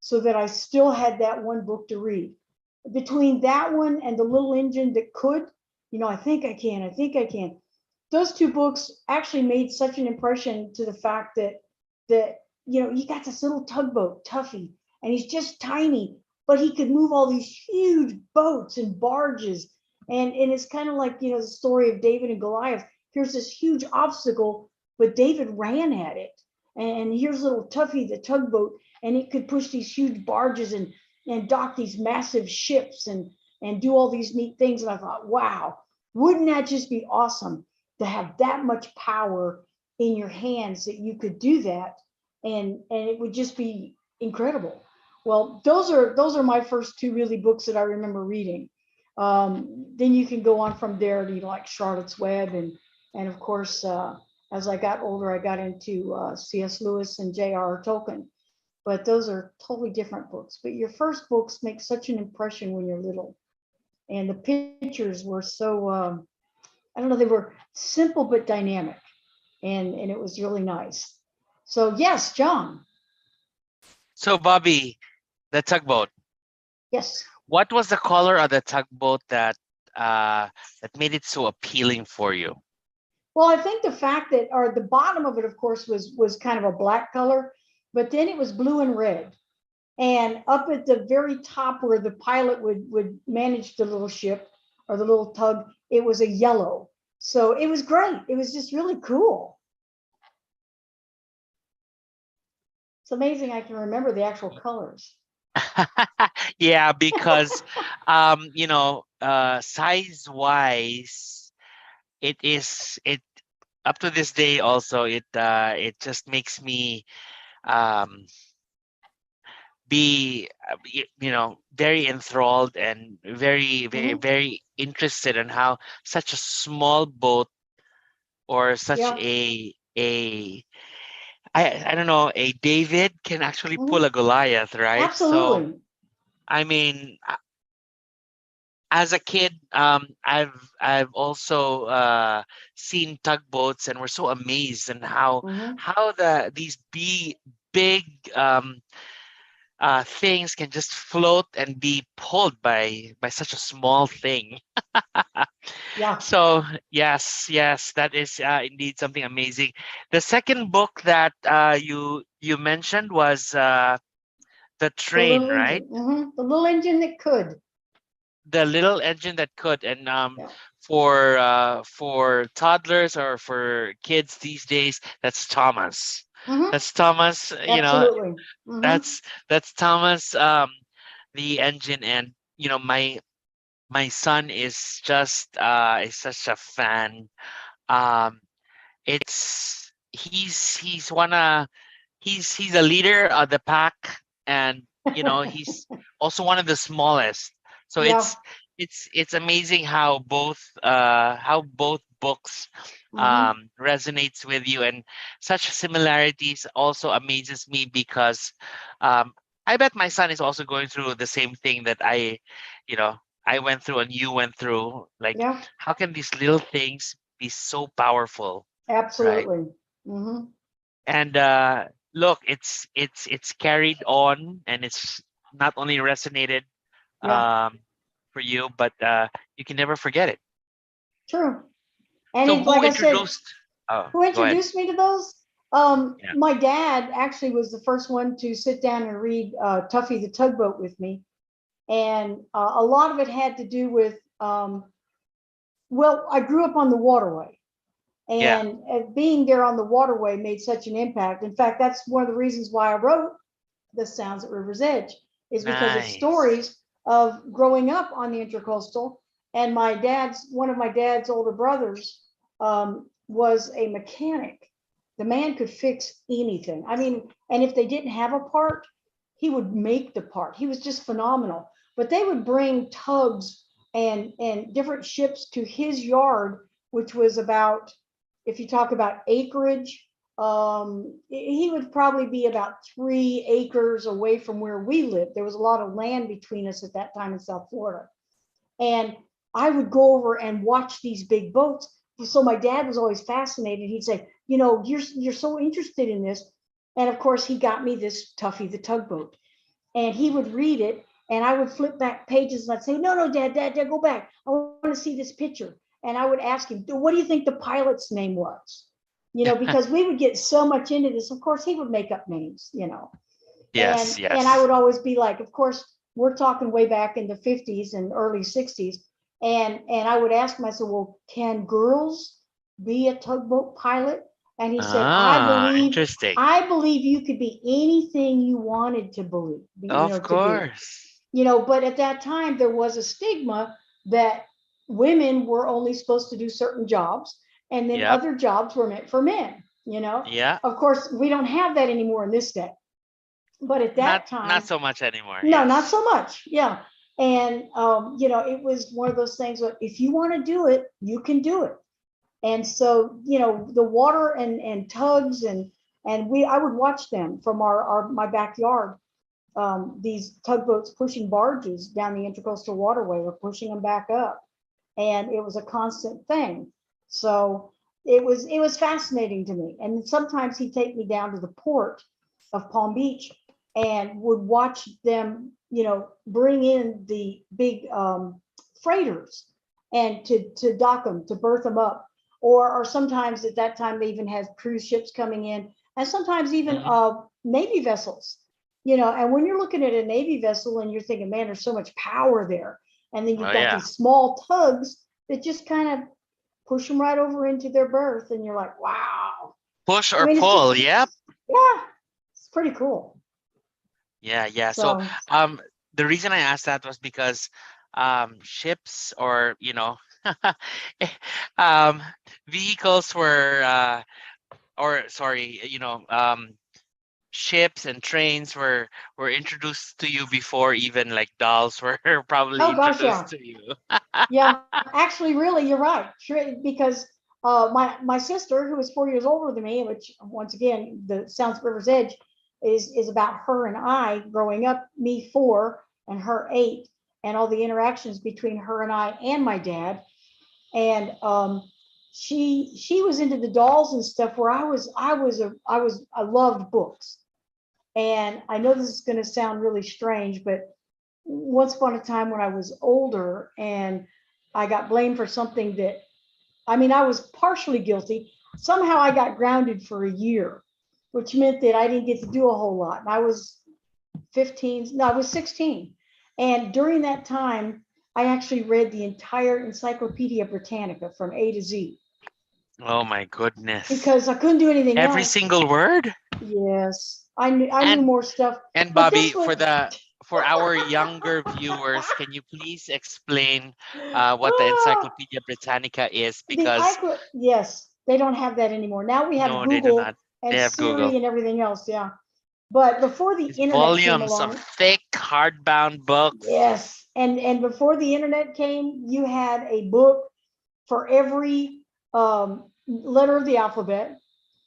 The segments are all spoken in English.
so that I still had that one book to read. Between that one and The Little Engine That Could, I think I can, I think I can. Those two books actually made such an impression to the fact that you got this little tugboat, Tuffy, and he's just tiny, but he could move all these huge boats and barges. And it's kind of like, the story of David and Goliath. Here's this huge obstacle, but David ran at it. And here's little Tuffy, the tugboat, and it could push these huge barges and dock these massive ships and do all these neat things. And I thought, wow, wouldn't that just be awesome to have that much power in your hands that you could do that? And it would just be incredible. Well, those are my first two really books that I remember reading. Then you can go on from there to like Charlotte's Web, and of course, as I got older, I got into C.S. Lewis and J.R.R. Tolkien. But those are totally different books. But your first books make such an impression when you're little, and the pictures were so I don't know, they were simple but dynamic, and it was really nice. So yes, John. So Bobbie, the tugboat. Yes. What was the color of the tugboat that made it so appealing for you? Well, I think the fact that, or the bottom of it, of course, was kind of a black color, but then it was blue and red. And up at the very top where the pilot would manage the little ship or the little tug, it was a yellow. So it was great. It was just really cool. It's amazing I can remember the actual colors. Yeah, because size wise, it up to this day also it just makes me be very enthralled and very very interested in how such a small boat or such I don't know, a David can actually pull a Goliath, right? Absolutely. So I mean, as a kid, I've also seen tugboats, and we're so amazed in how these big things can just float and be pulled by such a small thing. Yeah. So yes, that is indeed something amazing. The second book that you mentioned was the train, right? The Little Engine That Could. The Little Engine That Could. And for toddlers or for kids these days, that's Thomas. That's Thomas. Absolutely. That's Thomas, the engine. And my son is just is such a fan. He's a leader of the pack, and he's also one of the smallest. So it's amazing how both books resonates with you, and such similarities also amazes me, because I bet my son is also going through the same thing that I went through and you went through. Like, how can these little things be so powerful? Absolutely. Right? And look, it's carried on, and it's not only resonated for you, but you can never forget it. True. And so like I said, who introduced me to those? My dad actually was the first one to sit down and read Tuffy the Tugboat with me. And a lot of it had to do with, I grew up on the waterway. And being there on the waterway made such an impact. In fact, that's one of the reasons why I wrote The Sounds at River's Edge, is because it's stories of growing up on the Intracoastal. And one of my dad's older brothers was a mechanic. The man could fix anything. I mean, and if they didn't have a part, he would make the part. He was just phenomenal. But they would bring tugs and different ships to his yard, which was about, if you talk about acreage, he would probably be about 3 acres away from where we lived. There was a lot of land between us at that time in South Florida. And I would go over and watch these big boats. So my dad was always fascinated. He'd say, you're so interested in this. And of course, he got me this Tuffy the Tugboat. and he would read it, and I would flip back pages, and I'd say, no, no, Dad, go back. I want to see this picture. And I would ask him, what do you think the pilot's name was? Because we would get so much into this. Of course, he would make up names. Yes, And I yes. would always be like, of course, we're talking way back in the 50s and early 60s. And I would ask him, I said, well, can girls be a tugboat pilot? And he said, Interesting. I believe you could be anything you wanted to believe, Of to be. course. But at that time there was a stigma that women were only supposed to do certain jobs, and then Yep. other jobs were meant for men. Yeah. Of course, we don't have that anymore in this day. But at that Not time, so much anymore. no, not Yes. so much. Yeah. And, it was one of those things where if you want to do it, you can do it. And so, the water and tugs and I would watch them from my backyard. These tugboats pushing barges down the intercoastal waterway or pushing them back up. And it was a constant thing. So it was fascinating to me. And sometimes he'd take me down to the port of Palm Beach and would watch them, bring in the big freighters and to dock them, to berth them up. Or sometimes at that time they even had cruise ships coming in, and sometimes even Mhm. Navy vessels. And when you're looking at a Navy vessel and you're thinking, man, there's so much power there. And then you've Oh got yeah. these small tugs that just kind of push them right over into their berth. And you're like, wow. Push I or mean, it's just, pull. Yep. yeah, it's pretty cool. Yeah, yeah. So So, um the reason I asked that was because ships or um vehicles were or sorry, ships and trains were introduced to you before even like dolls were probably oh gosh, introduced yeah. to you. Yeah, actually, really, you're right. Sure, because my sister, who was 4 years older than me, which once again, the Sounds of River's Edge is about her and I growing up, me 4 and her 8, and all the interactions between her and I and my dad. And she was into the dolls and stuff. Where I loved books. And I know this is going to sound really strange, but once upon a time when I was older and I got blamed for something that, I mean, I was partially guilty. Somehow I got grounded for a year, which meant that I didn't get to do a whole lot. And I was 15, no, I was 16. And during that time, I actually read the entire Encyclopedia Britannica from A to Z Oh my goodness. because I couldn't do anything Every else. single word? Yes, I knew And more stuff, but Bobbie, this was, for our younger viewers, can you please explain what the ah, Encyclopedia Britannica is? the Because iCloud, yes, they don't have that anymore. Now we have no, they do Google not. and They have Siri Google. and everything else. Yeah. But before the It's internet came volumes of along, thick hardbound books. yes. And before the internet came, you had a book for every letter of the alphabet.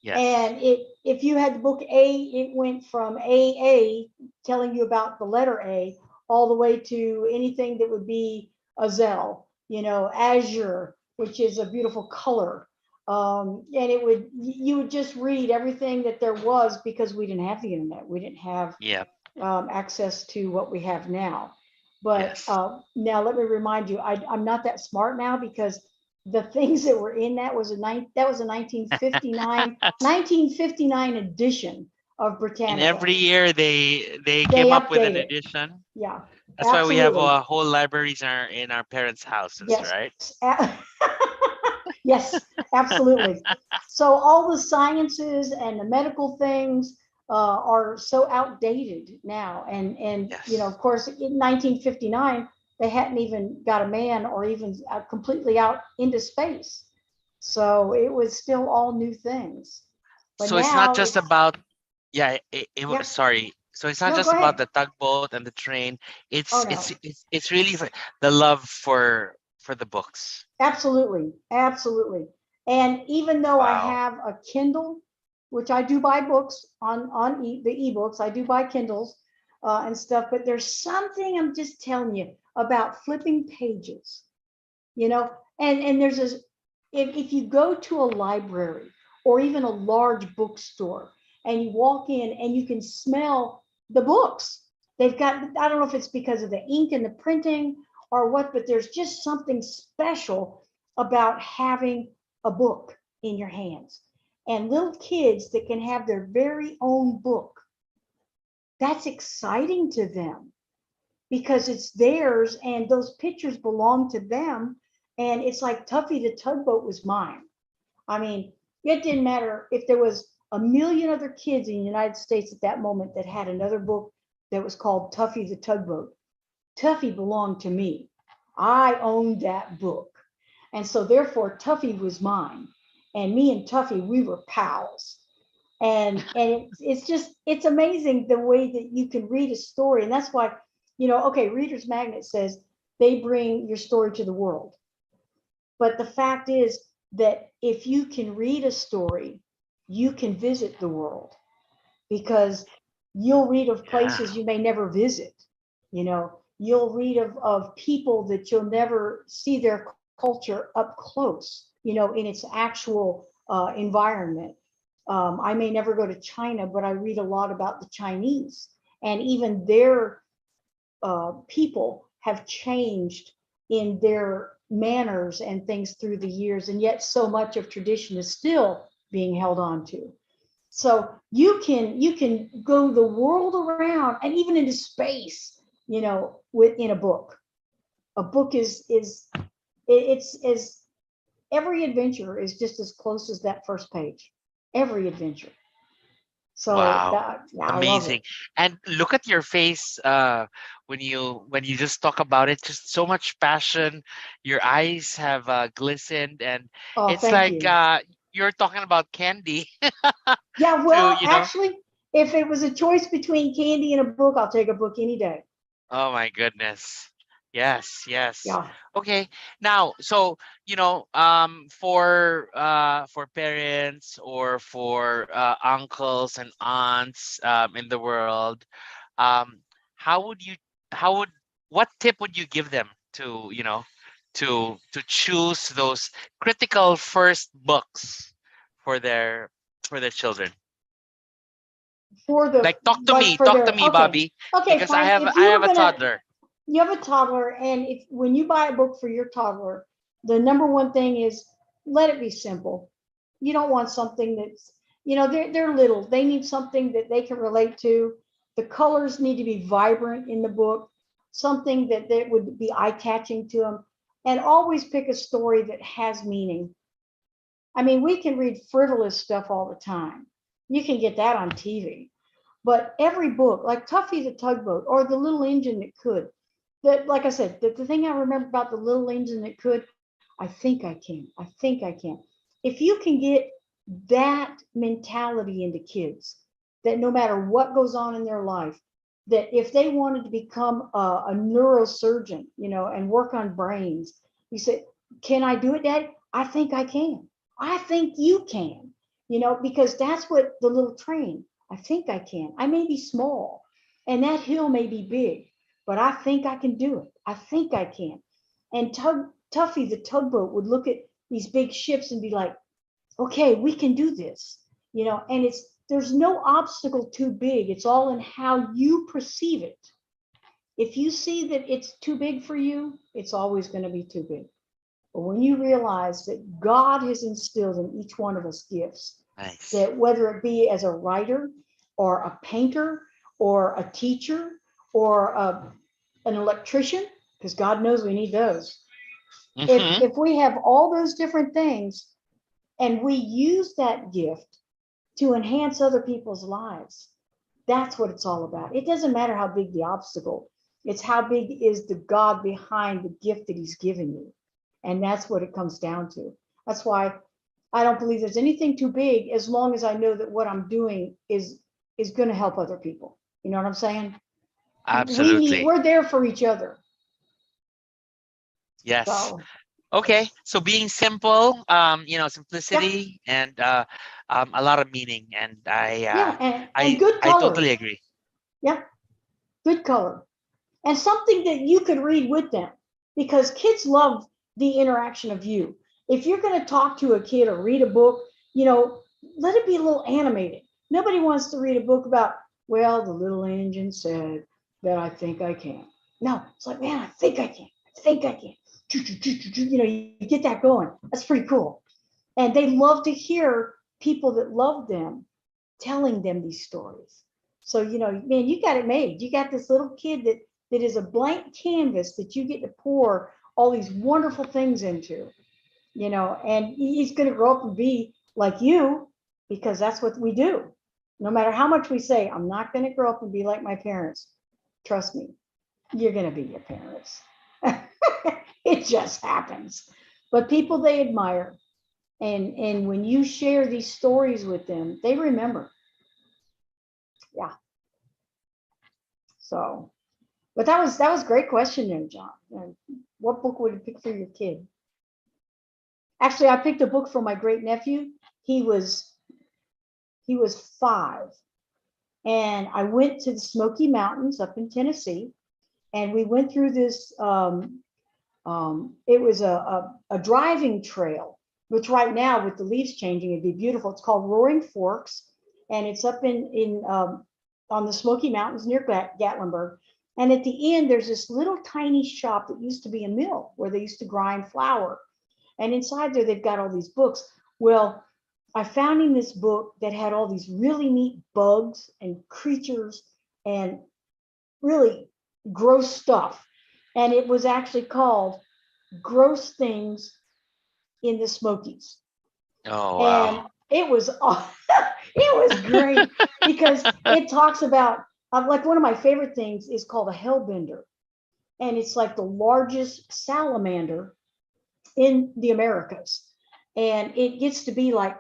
Yes. And if you had the book A, it went from AA, telling you about the letter A, all the way to anything that would be Azelle, azure, which is a beautiful color. And you would just read everything that there was because we didn't have the internet. We didn't have Yeah. access to what we have now. But Yes. now let me remind you, I'm not that smart now because the things that were in that was a 1959 edition of And Britannica. every year they They came up with update an it. edition. Yeah, That's why we have absolutely. whole libraries in our parents' houses, Yes. right? Yes, absolutely. So all the sciences and the medical things are so outdated now. And of Yes. course, in 1959, they hadn't even got a man or even completely out into space. So it was still all new things. But So it's not now just it's, about yeah, it was yep. sorry. So it's not No, just go about ahead. the tugboat and the train. Oh, It's no. it's really the love for the books. Absolutely, absolutely. And even though I Wow. have a Kindle, which I do buy books on the ebooks, I do buy Kindles and stuff. But there's something, I'm just telling you, about flipping pages, you know. And there's this, if you go to a library or even a large bookstore and you walk in and you can smell the books, They've got, I don't know if it's because of the ink and the printing or what, but there's just something special about having a book in your hands. And little kids that can have their very own book, that's exciting to them because it's theirs and those pictures belong to them. And it's like Tuffy the Tugboat was mine. I mean, it didn't matter if there was a million other kids in the United States at that moment that had another book that was called Tuffy the Tugboat. Tuffy belonged to me. I owned that book. And so therefore Tuffy was mine. And me and Tuffy, we were pals. And it's just, it's amazing the way that you can read a story. And that's why, okay, Reader's Magnet says they bring your story to the world. But the fact is that if you can read a story, you can visit the world because you'll read of places you may never visit. You'll read of people that you'll never see their culture up close, in its actual environment. I may never go to China, but I read a lot about the Chinese, and even their people have changed in their manners and things through the years, and yet so much of tradition is still being held on to. So you can go the world around and even into space, within a book. A book is every adventure is just as close as that first page. Every adventure. So Wow. I love Amazing. it. And look at your face when you just talk about it, just so much passion. Your eyes have glistened, and Oh, it's thank like you. you're talking about candy Yeah, to, well, actually, if it was a choice between candy and a book, I'll take a book any day. oh my goodness. Yes, yes. Yeah. Okay. Now, so, for parents or for uncles and aunts in the world, um how would you how would what tip would you give them to, to choose those critical first books for their children? For the, Like, talk to like me, for talk to their, me, okay. Bobby, Okay, because I fine. have If I you have were a gonna, toddler. you have a toddler, and if when you buy a book for your toddler, the number one thing is let it be simple. You don't want something that's, they're little. They need something that they can relate to. The colors need to be vibrant in the book, something that would be eye-catching to them, and always pick a story that has meaning. I mean, we can read frivolous stuff all the time. You can get that on TV. But every book, like Tuffy the Tugboat or The Little Engine That Could, that, like I said, the thing I remember about The Little Engine That Could, I think I can. I think I can. If you can get that mentality into kids, that no matter what goes on in their life, that if they wanted to become a neurosurgeon, and work on brains, you say, can I do it, Dad? I think I can. I think you can, because that's what the little train, I think I can. I may be small and that hill may be big, but I think I can do it. I think I can. And Tuffy, the tugboat, would look at these big ships and be like, okay, we can do this, and there's no obstacle too big. It's all in how you perceive it. If you see that it's too big for you, it's always going to be too big. But when you realize that God has instilled in each one of us gifts, Nice. that whether it be as a writer or a painter or a teacher or an electrician, because God knows we need those. Hmm. If we have all those different things and we use that gift to enhance other people's lives, that's what it's all about. It doesn't matter how big the obstacle, it's how big is the God behind the gift that he's given you. And that's what it comes down to. That's why I don't believe there's anything too big, as long as I know that what I'm doing is going to help other people. You know what I'm saying? Absolutely. We're there for each other. Yes. So Okay, so being simple, yeah, simplicity and a lot of meaning, and yeah, and good I color. totally agree. Yeah, good color. And something that you could read with them, because kids love the interaction of you. If you're going to talk to a kid or read a book, let it be a little animated. Nobody wants to read a book about, well, the little engine said, that I think I can. No, it's like, man, I think I can. I think I can. You know, you get that going. That's pretty cool. And they love to hear people that love them telling them these stories. So, you know, man, you got it made. You got this little kid that is a blank canvas that you get to pour all these wonderful things into, you know, and he's going to grow up and be like you because that's what we do. No matter how much we say, I'm not going to grow up and be like my parents. Trust me, you're going to be your parents. It just happens. But people they admire, and when you share these stories with them, they remember. Yeah. So, but that was a great question there, John. And what book would you pick for your kid? Actually, I picked a book for my great nephew. He was he was 5, and I went to the Smoky Mountains up in Tennessee, and we went through this. It was a driving trail, which right now with the leaves changing, it'd be beautiful. It's called Roaring Forks, and it's up in on the Smoky Mountains near Gatlinburg. And at the end, there's this little tiny shop that used to be a mill where they used to grind flour. And inside there, they've got all these books. Well, I found in this book that had all these really neat bugs and creatures and really gross stuff. And it was actually called Gross Things in the Smokies. Oh And wow. it was it was great because it talks about like one of my favorite things is called a hellbender. And it's like the largest salamander in the Americas. And it gets to be like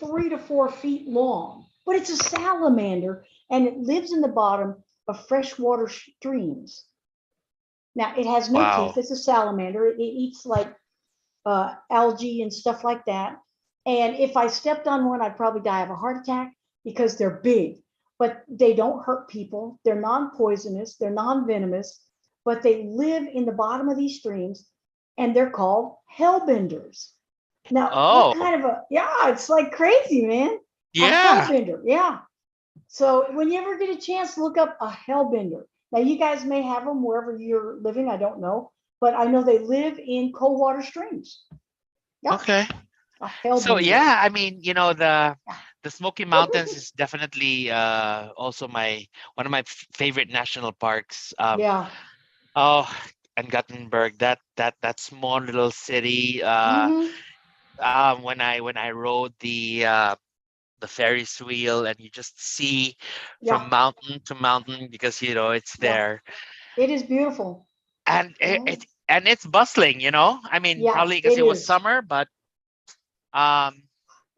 3 to 4 feet long, but it's a salamander and it lives in the bottom of freshwater streams. Now, it has no teeth. Wow. It's a salamander. It eats like algae and stuff like that. And if I stepped on one, I'd probably die of a heart attack because they're big, but they don't hurt people. They're non poisonous, they're non venomous, but they live in the bottom of these streams and they're called hellbenders. Now, what Oh kind of yeah, it's like crazy, man. A yeah. hellbender, yeah. So when you ever get a chance, look up a hellbender. Now, you guys may have them wherever you're living. I don't know, but I know they live in cold water streams. Yeah, Okay. a So hellbender. yeah, I mean, you know, Yeah. the Smoky Mountains is definitely also my one of my favorite national parks. Yeah. Oh, and Gothenburg, that small little city. Mm-hmm. When I rode the Ferris wheel, and you just see Yeah. from mountain to mountain because you know it's Yeah. there, It is beautiful. and Mhm. it's bustling. You know, I mean, Yeah, probably because it it was is. summer, but um,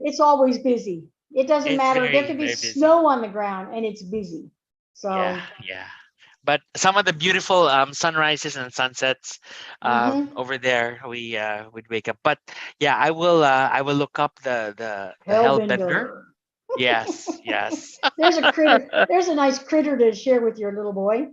It's always busy. It doesn't it's matter. There very could be very busy. snow on the ground and it's busy. Yeah, So, yeah. But some of the beautiful sunrises and sunsets mm-hmm. over there, we'd wake up. But yeah, I will look up the Hellbender. Hellbender. Yes, yes. There's a critter. There's a nice critter to share with your little boy.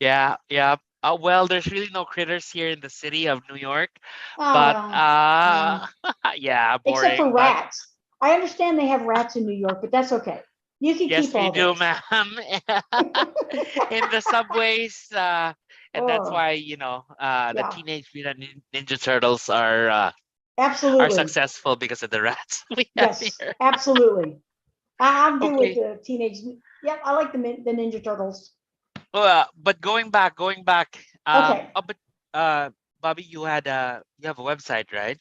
Yeah, yeah. Well, there's really no critters here in the city of New York, Oh, but well. Mm. yeah, Except for boring. But rats. I understand they have rats in New York, but that's okay. You can yes, keep we all do, those. ma'am. In the subways, and that's Oh, why the yeah, Teenage Mutant Ninja Turtles are absolutely. successful because of the rats we have Yes, here. absolutely. I'm good with Okay. the teenage. Yep, I like the Ninja Turtles. But going back. Okay, But Bobby, you have a website, right?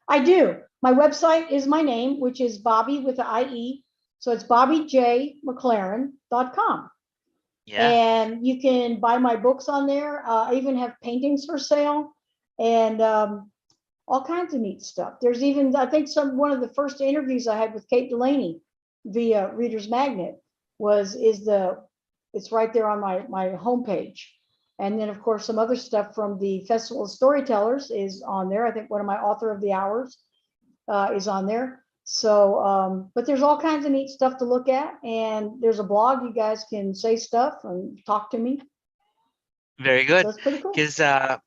I do. My website is my name, which is Bobbie with the IE. So it's BobbieJMcLaren.com. Yeah. And you can buy my books on there. I even have paintings for sale and all kinds of neat stuff. There's even, I think, one of the first interviews I had with Kate Delaney via Reader's Magnet was is the it's right there on my homepage. And then of course some other stuff from the Festival of Storytellers is on there. I think one of my author of the hours is on there. So, but there's all kinds of neat stuff to look at, and there's a blog. You guys can say stuff and talk to me. Very So good. that's pretty cool. Because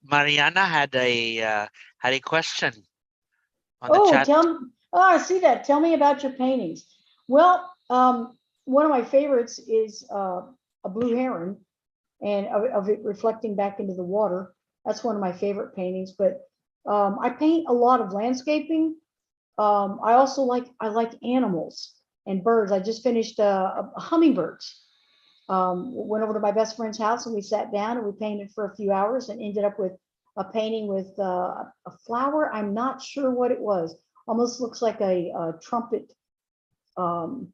Mariana had a question on the Oh, chat. tell me. Oh, I see that. Tell me about your paintings. Well, one of my favorites is a blue heron, and of it reflecting back into the water. That's one of my favorite paintings. But I paint a lot of landscaping. I also like animals and birds. I just finished hummingbirds. Went over to my best friend's house and we sat down and we painted for a few hours and ended up with a painting with a flower. I'm not sure what it was. Almost looks like a trumpet. Oh,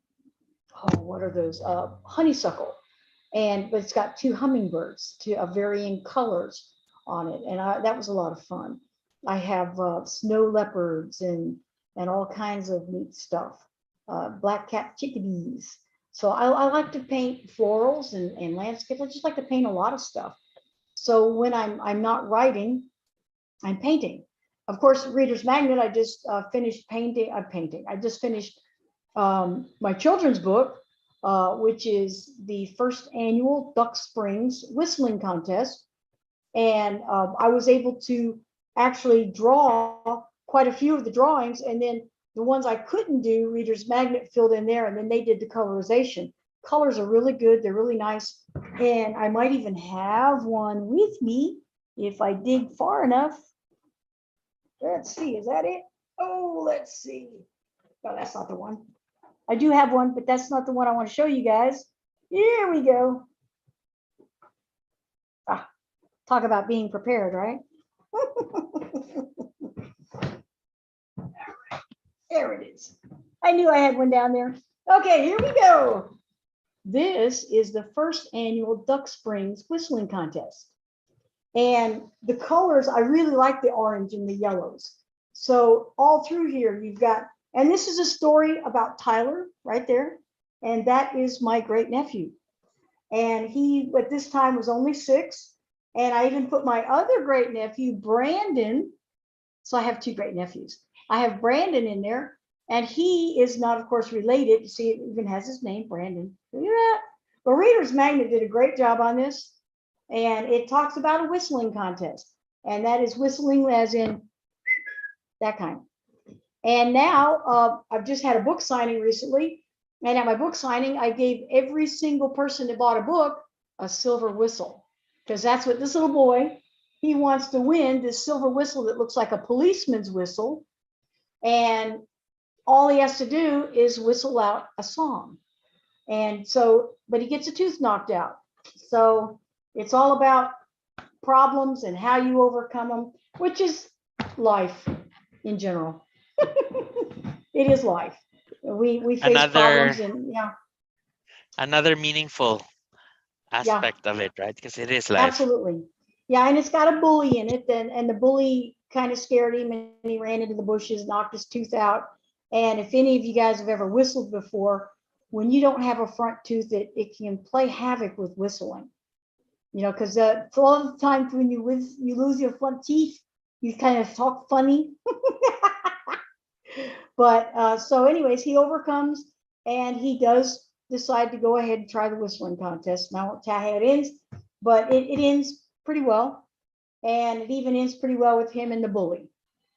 what are those? Honeysuckle. But it's got two hummingbirds of varying colors on it, and that was a lot of fun. I have snow leopards and all kinds of neat stuff. Black-capped chickadees. So I like to paint florals and landscapes. I just like to paint a lot of stuff. So when I'm not writing, I'm painting. Of course, Reader's Magnet, I just finished painting. I just finished my children's book, which is the first annual Duck Springs whistling contest. And I was able to actually draw quite a few of the drawings, and then the ones I couldn't do, Reader's Magnet filled in there, and then they did the colorization. Colors are really good. They're really nice. And I might even have one with me if I dig far enough. Let's see, is that it? Oh, let's see. No, that's not the one. I do have one, but that's not the one I want to show you guys. Here we go. Talk about being prepared, right? There it is. I knew I had one down there. Okay, here we go. This is the first annual Duck Springs whistling contest. And the colors, I really like the orange and the yellows. So all through here, you've got, and this is a story about Tyler right there. And that is my great nephew. And he, at this time, was only 6. And I even put my other great nephew, Brandon. So I have 2 great nephews. I have Brandon in there, and he is not, of course, related. You see, it even has his name, Brandon. Yeah. But Reader's Magnet did a great job on this. And it talks about a whistling contest. And that is whistling as in that kind. And now I've just had a book signing recently. And at my book signing, I gave every single person that bought a book a silver whistle. Because that's what this little boy, he wants to win this silver whistle that looks like a policeman's whistle. And all he has to do is whistle out a song. And so, but he gets a tooth knocked out. So it's all about problems and how you overcome them, which is life in general. It is life. We face problems, and another meaningful aspect of it, right? Because it is life. Absolutely. Yeah, and it's got a bully in it, and the bully kind of scared him, and he ran into the bushes, knocked his tooth out. And if any of you guys have ever whistled before, when you don't have a front tooth, it can play havoc with whistling. You know, because a lot of the times when you lose your front teeth, you kind of talk funny. But so anyways, he overcomes, and he does decide to go ahead and try the whistling contest. Now I won't tell how it ends, but it ends pretty well. And it even ends pretty well with him and the bully,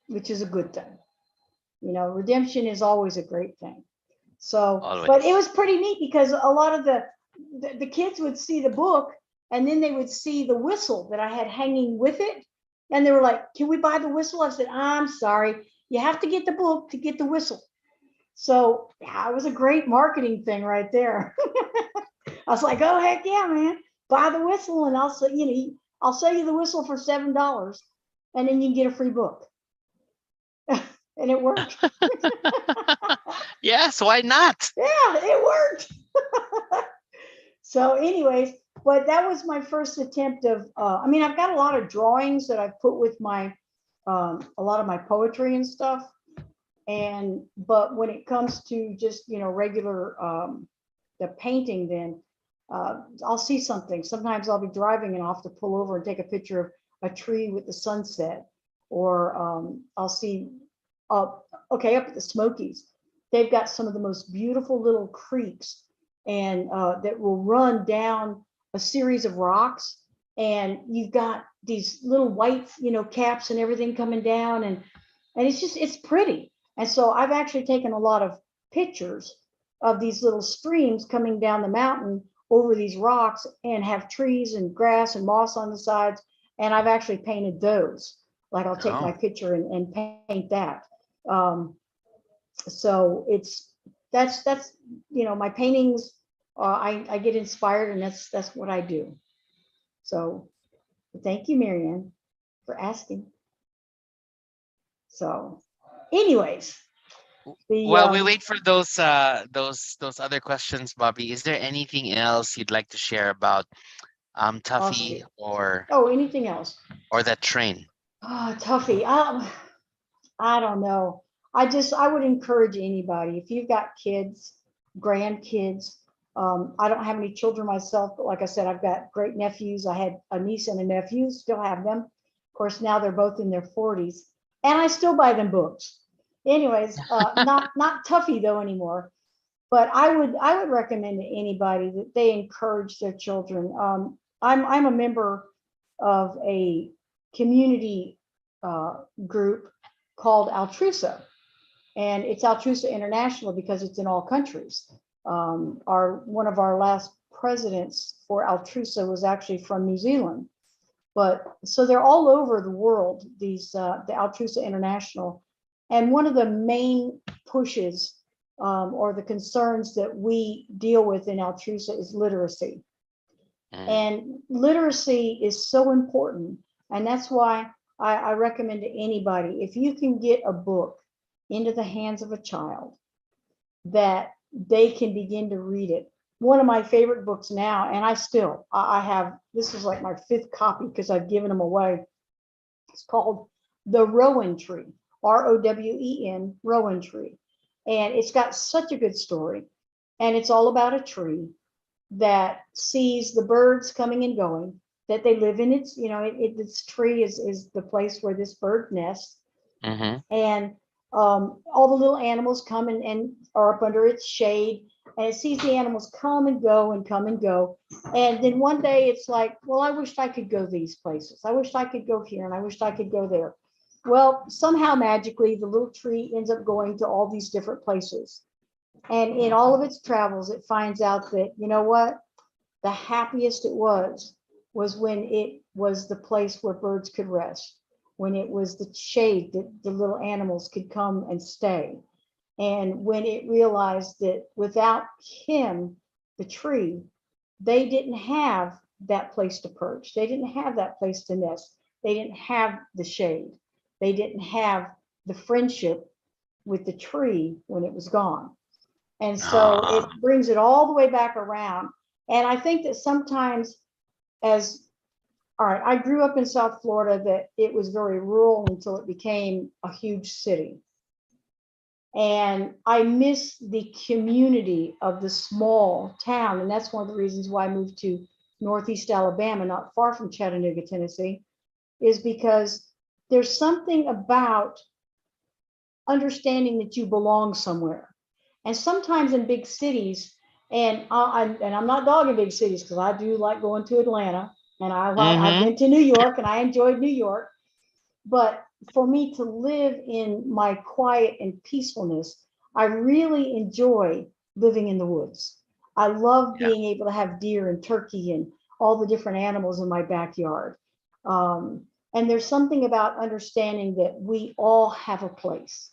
which is a good thing. You know, redemption is always a great thing. So, Always. But it was pretty neat because a lot of the kids would see the book, and then they would see the whistle that I had hanging with it. And they were like, "Can we buy the whistle?" I said, "I'm sorry. You have to get the book to get the whistle." So yeah, it was a great marketing thing right there. I was like, "Oh, heck yeah, man. Buy the whistle and I'll sell you the whistle for $7, and then you can get a free book." And it worked. Yes, why not? Yeah, it worked. So anyways, but that was my first attempt of, I mean, I've got a lot of drawings that I've put with my, a lot of my poetry and stuff. But when it comes to just, regular, the painting, then I'll see something. Sometimes I'll be driving and I'll have to pull over and take a picture of a tree with the sunset, or I'll see, up at the Smokies, they've got some of the most beautiful little creeks, and that will run down a series of rocks, and you've got these little white, caps and everything coming down, and it's pretty. And so I've actually taken a lot of pictures of these little streams coming down the mountain, over these rocks and have trees and grass and moss on the sides. And I've actually painted those. Like I'll take my Oh, picture and paint that. So that's my paintings. I get inspired, and that's what I do. So thank you, Marianne, for asking. So, anyways, the while we wait for those other questions, Bobby, is there anything else you'd like to share about I'll Tuffy see. or Oh, anything else? that train? Oh, Tuffy. I don't know. I would encourage anybody, if you've got kids, grandkids. I don't have any children myself, but like I said, I've got great nephews. I had a niece and a nephew, still have them. Of course, now they're both in their 40s, and I still buy them books. Anyways, not Tuffy though anymore. But I would recommend to anybody that they encourage their children. I'm a member of a community group called Altrusa, and it's Altrusa International because it's in all countries. Our one of our last presidents for Altrusa was actually from New Zealand, but so they're all over the world. The Altrusa International, and one of the main pushes or the concerns that we deal with in Altrusa is literacy. Mm, And literacy is so important. And that's why I recommend to anybody, if you can get a book into the hands of a child that they can begin to read it. One of my favorite books now, and I have, this is like my fifth copy because I've given them away. It's called The Rowan Tree, Rowen, Rowan Tree. And it's got such a good story. And it's all about a tree that sees the birds coming and going, that they live in its, its tree is the place where this bird nests. mm-hmm. And all the little animals come and are up under its shade. And it sees the animals come and go and come and go. And then one day it's like, well, I wished I could go these places. I wished I could go here and I wished I could go there. Well, somehow magically, the little tree ends up going to all these different places. And in all of its travels, it finds out that, you know what? The happiest it was when it was the place where birds could rest, when it was the shade that the little animals could come and stay. And when it realized that without him, the tree, they didn't have that place to perch. They didn't have that place to nest. They didn't have the shade. They didn't have the friendship with the tree when it was gone. And so it Ah, brings it all the way back around. And I think that sometimes, as all right, I grew up in South Florida, that it was very rural until it became a huge city. And I miss the community of the small town. And that's one of the reasons why I moved to Northeast Alabama, not far from Chattanooga, Tennessee, is because there's something about understanding that you belong somewhere. And sometimes in big cities, and I'm not dogging big cities because I do like going to Atlanta, and I've mm-hmm. been to New York and I enjoyed New York. But for me to live in my quiet and peacefulness, I really enjoy living in the woods. I love Yeah. being able to have deer and turkey and all the different animals in my backyard. And there's something about understanding that we all have a place.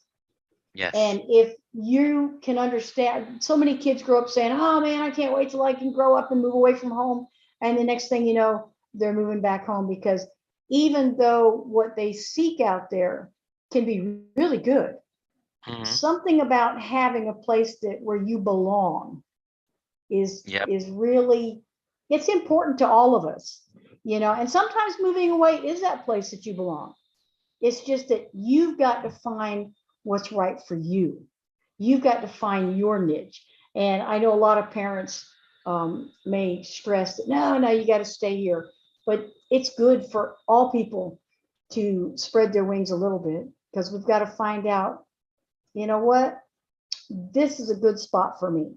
Yes. And if you can understand, so many kids grow up saying, oh man, I can't wait till I can grow up and move away from home. And the next thing you know, they're moving back home because even though what they seek out there can be really good, Mm-hmm. something about having a place that where you belong is Yep. is really, it's important to all of us, and sometimes moving away is that place that you belong. It's just that you've got to find what's right for you. You've got to find your niche. And I know a lot of parents may stress that, no, you got to stay here. But it's good for all people to spread their wings a little bit because we've got to find out, you know what, this is a good spot for me.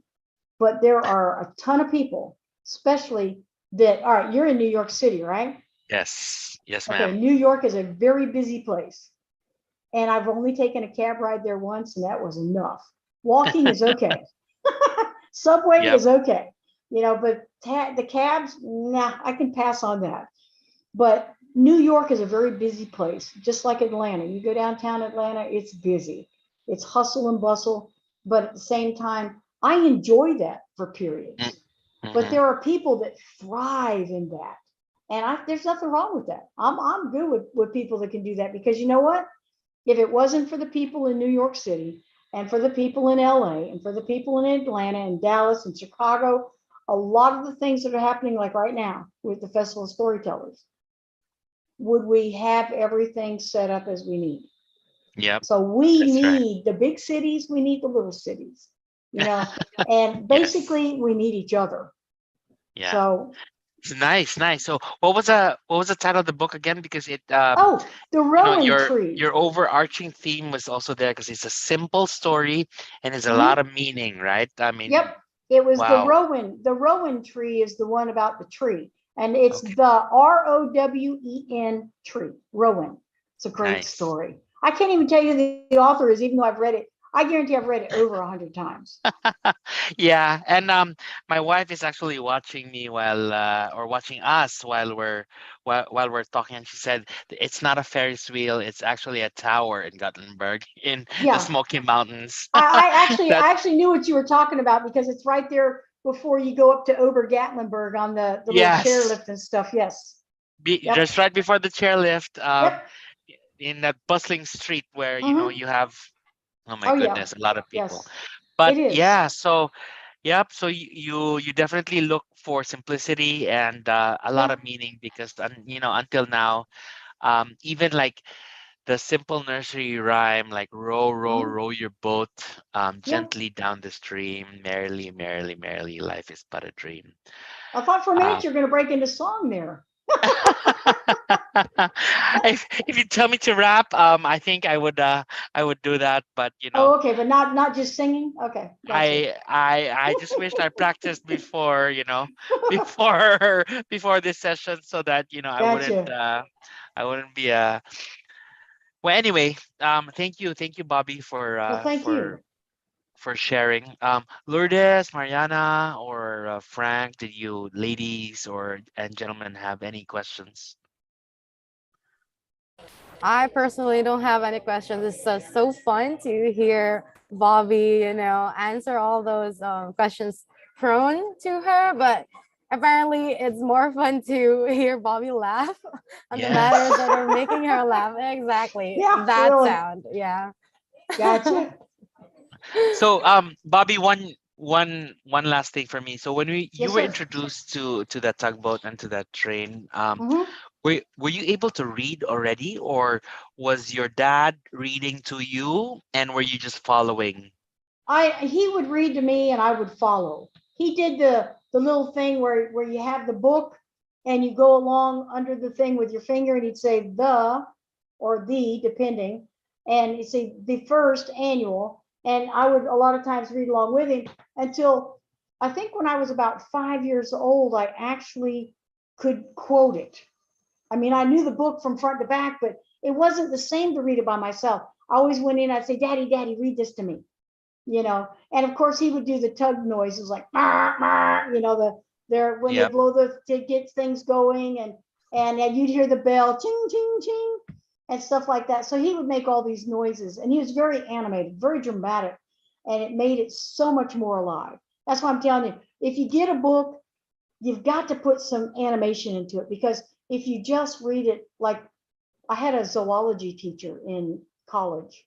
But there are a ton of people, especially that, all right, you're in New York City, right? Yes. Yes, Okay, ma'am. New York is a very busy place. And I've only taken a cab ride there once, and that was enough. Walking is okay. Subway Yep. is okay. But the cabs, nah, I can pass on that. But New York is a very busy place, just like Atlanta. You go downtown Atlanta, it's busy. It's hustle and bustle, but at the same time, I enjoy that for periods. But Mm-hmm. there are people that thrive in that. And there's nothing wrong with that. I'm good with people that can do that, because you know what? If it wasn't for the people in New York City and for the people in LA and for the people in Atlanta and Dallas and Chicago, a lot of the things that are happening like right now with the Festival of Storytellers, would we have everything set up as we need? Yep, So we that's right. need the big cities, we need the little cities, you know, and Yes. basically we need each other. Yeah. So, It's nice, nice. So what was the title of the book again? Because it oh, the Rowan tree. your overarching theme was also there because it's a simple story and it's a lot Mhm. of meaning, right? I mean, Yep. It was the wow. Rowan. The Rowan tree is the one about the tree. And it's Okay, the Rowen tree. Rowan. It's a great nice. story. I can't even tell you who the author is, even though I've read it. I guarantee I've read it over 100 times. Yeah, and my wife is actually watching me while or watching us while we're talking, and she said it's not a Ferris wheel, it's actually a tower in Gothenburg in the Yeah. Smoky Mountains. I That actually knew what you were talking about, because it's right there before you go up to Ober-Gatlinburg on the little yes, chairlift and stuff. Yes. Yep. just right before the chairlift, Yep. in that bustling street where Hmm. you have, oh my Oh yeah. goodness, a lot of people. Yes. But It is. yeah, so yep, so you definitely look for simplicity and a lot Yeah. of meaning because until now, even like the simple nursery rhyme like Hmm. row your boat Yeah. gently down the stream, merrily, merrily, merrily, life is but a dream. I thought for a Um, minute you're going to break into song there. if you tell me to rap, I think I would do that, but Oh, okay, but not just singing. Okay, gotcha. I just wished I practiced before, before before this session so that, Gotcha. I wouldn't be well, anyway, thank you, Bobby, Well, thank you. for sharing. Lourdes, Mariana, or Frank, did you ladies or and gentlemen have any questions? I personally don't have any questions. It's so fun to hear Bobby, answer all those questions thrown to her. But apparently, it's more fun to hear Bobby laugh on the matters Yes. that are making her laugh. Exactly. Yeah, That really. sound. Yeah. Gotcha. So, Bobby, one last thing for me. So when you Yes, were sir. introduced to that tugboat and to that train, Hmm. were you able to read already, or was your dad reading to you, and were you just following? He would read to me and I would follow. He did the little thing where you have the book and you go along under the thing with your finger, and he'd say the or the depending, and he'd say the first annual, and I would a lot of times read along with him until I think when I was about 5 years old, I actually could quote it. I mean, I knew the book from front to back, but it wasn't the same to read it by myself. I always went in, I'd say, Daddy, Daddy, read this to me, and of course he would do the tug noises like "Marr, marr," the there when they Yep. blow to get things going, and you'd hear the bell ching ching ching and stuff like that. So he would make all these noises, and he was very animated, very dramatic, and it made it so much more alive. That's why I'm telling you, if you get a book, you've got to put some animation into it, because if you just read it, like I had a zoology teacher in college.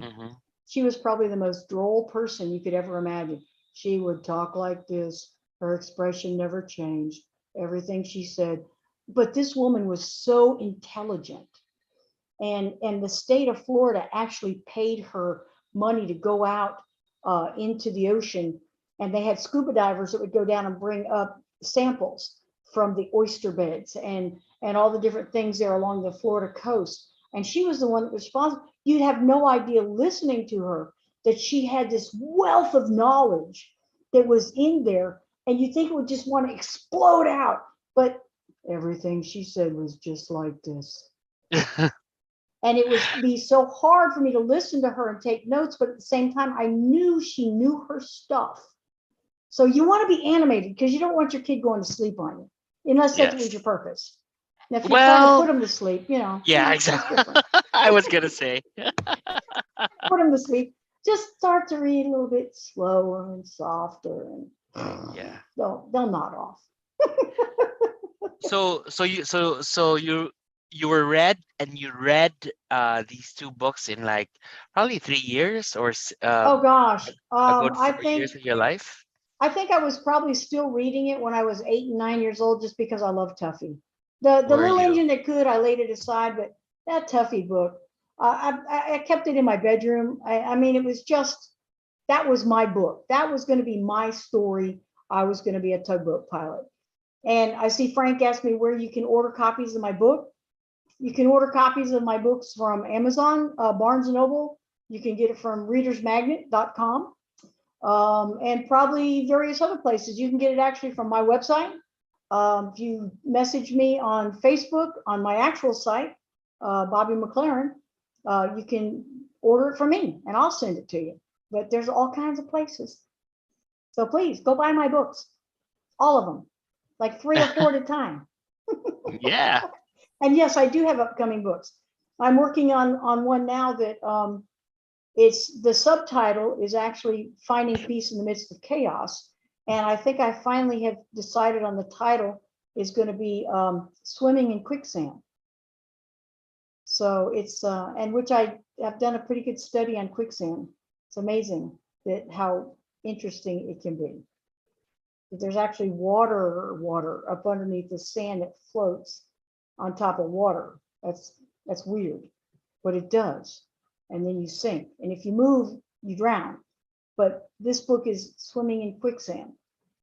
Mm-hmm. She was probably the most droll person you could ever imagine. She would talk like this. Her expression never changed. Everything she said. But this woman was so intelligent. And the state of Florida actually paid her money to go out into the ocean. And they had scuba divers that would go down and bring up samples from the oyster beds and all the different things there along the Florida coast. And she was the one that was responsible. You'd have no idea listening to her that she had this wealth of knowledge that was in there. And you think it would just want to explode out. But everything she said was just like this. And it was be so hard for me to listen to her and take notes, but at the same time I knew she knew her stuff. So you want to be animated because you don't want your kid going to sleep on you, unless that was Yes. your purpose. Now, if you're trying to put Well, them to sleep, yeah, that's exactly. different. I was gonna say. Put them to sleep. Just start to read a little bit slower and softer, and Yeah. they'll nod off. So you were read and you read these two books in like probably 3 years or Oh gosh, a good 4 years of your life. I think I was probably still reading it when I was 8 and 9 years old, just because I love Tuffy. The Were little you? engine that could, I laid it aside, but that Tuffy book, I kept it in my bedroom. I mean, it was just, that was my book. That was going to be my story. I was going to be a tugboat pilot. And I see Frank asked me where you can order copies of my book. You can order copies of my books from Amazon, Barnes and Noble. You can get it from readersmagnet.com, and probably various other places. You can get it actually from my website. If you message me on Facebook on my actual site, Bobbie McLaren, you can order it from me and I'll send it to you. But there's all kinds of places. So please go buy my books, all of them, like 3 or 4 at a time. Yeah. And yes, I do have upcoming books. I'm working on one now that it's, the subtitle is actually Finding Peace in the Midst of Chaos. And I think I finally have decided on the title is going to be Swimming in Quicksand. So it's, and which I have done a pretty good study on quicksand. It's amazing that how interesting it can be. That there's actually water up underneath the sand that floats on top of water. That's weird, but it does. And then you sink. And if you move, you drown. But this book is Swimming in Quicksand,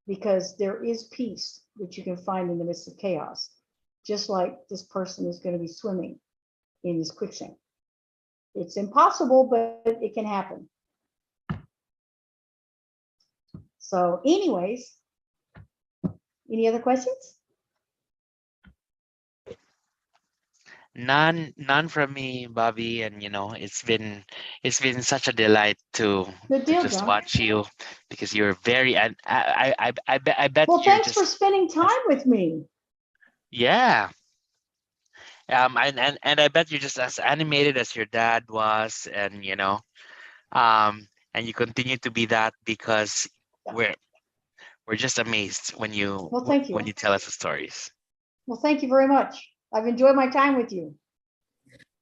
because there is peace that you can find in the midst of chaos, just like this person is going to be swimming in this quicksand. It's impossible, but it can happen. So anyways, any other questions? None from me, Bobby. And it's been such a delight to Good deal, just John. watch you, because you're very, and I bet Well, you're thanks for just, spending time with me. yeah. And I bet you're just as animated as your dad was, and you continue to be that, because we're just amazed when you Well, thank when you. you tell us the stories. Well, thank you very much. I've enjoyed my time with you.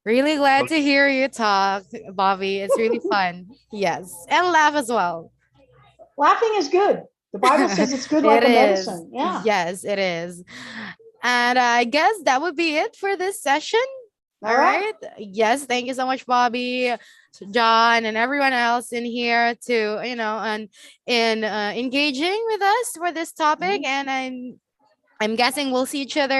Really glad Well, to hear you talk, Bobby. It's really fun. Yes. And laugh as well. Laughing is good. The Bible says it's good like It a is. medicine. Yeah. Yes, it is. And I guess that would be it for this session. All right. Yes. Thank you so much, Bobby, John, and everyone else in here to, and in engaging with us for this topic. And I'm guessing we'll see each other